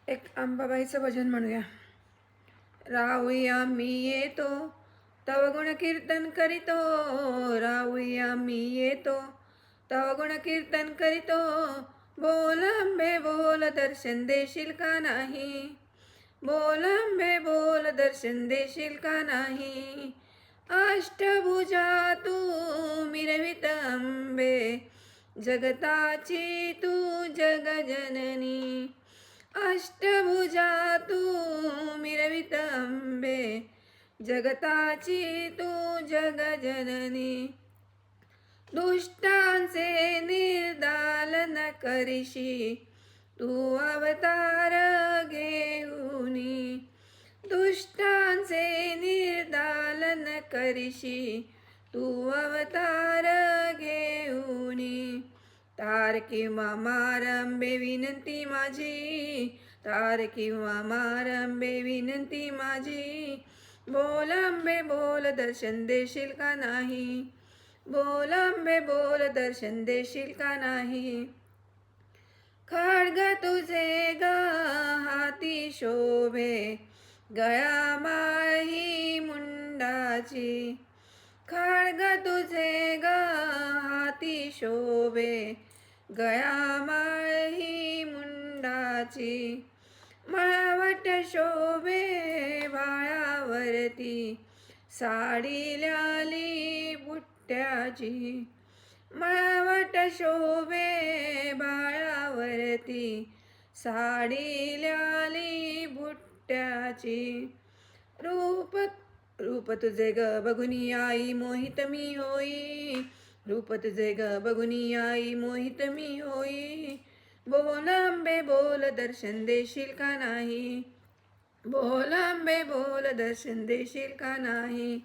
एक अंबाबाईचं भजन म्हणूया. राहूया मी येतो, तव गुण कीर्तन करीतो. राहूया मी येतो, तव गुण कीर्तन करीतो. बोल अंबे बोल, दर्शन देशील का नाही? बोल अंबे बोल, दर्शन देशील का नाही? अष्टभुजा तू मिरवित अंबे, जगताची तू जगजननी. अष्टभुजा तू मिरवित अंबे, जगताची तू जगजननी. दुष्टांचे निर्दालन करीशी, तू अवतार घेऊनी. दुष्टांचे निर्दालन करीशी, तू अवतार घेऊनी. तार किंवा मार अंबे विनंती माझी, तार किंवा मार अंबे विनंती माझी. बोल अंबे बोल, दर्शन देशील का नाही? बोल अंबे बोल, दर्शन देशील का नाही? खड्ग तुझे ग हाती शोभे, गळा माळ ही मुंडाची. खड्ग तुझे ग हाती शोभे, गळा माळ ही मुंडाची. मळवट शोभे बाळावरती, साडी ल्याली बुट्ट्याची. मळवट शोभे बाळावरती, साडी ल्याली बुट्ट्याची. रूप तुझे ग बघुनी आई मोहित मी होई. रूप तुझे ग बघुनी आई मोहित मी होई. बोल अंबे बोल, दर्शन देशील का नाही? बोल अंबे बोल, दर्शन देशील का नाही?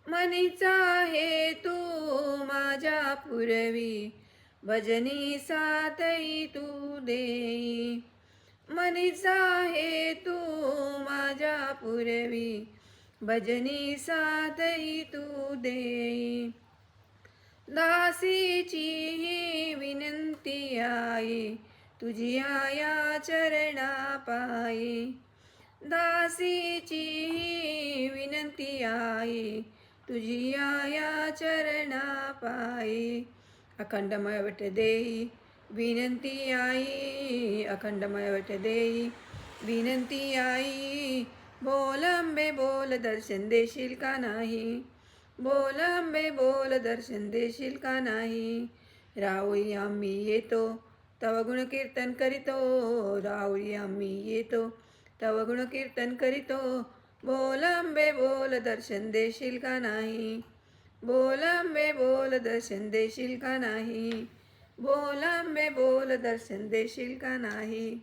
मनीचा आहे तू माझ्या पुरवी, भजनी साथई तू देई. मनीचा आहे तू माझ्या पुरवी, भजनी साथई तू देई. दासीची ही विनंती आई, तुझी आया चरणा पायी. दासीची ही विनंती आई, तुझी आया चरणा पायी. अखंड मळवट देई विनंती आई, अखंड मळवट देई विनंती आई. बोल अंबे बोल, दर्शन देशील का नाही? बोल अंबे बोल, दर्शन देशील का नाही? राहुया मी येतो, तव गुण कीर्तन करीतो. राहुया मी येतो, तव गुण कीर्तन करीतो. बोल अंबे बोल, दर्शन देशील का नाही? बोल अंबे बोल, दर्शन देशील का नाही? बोल अंबे बोल, दर्शन देशील का नाही?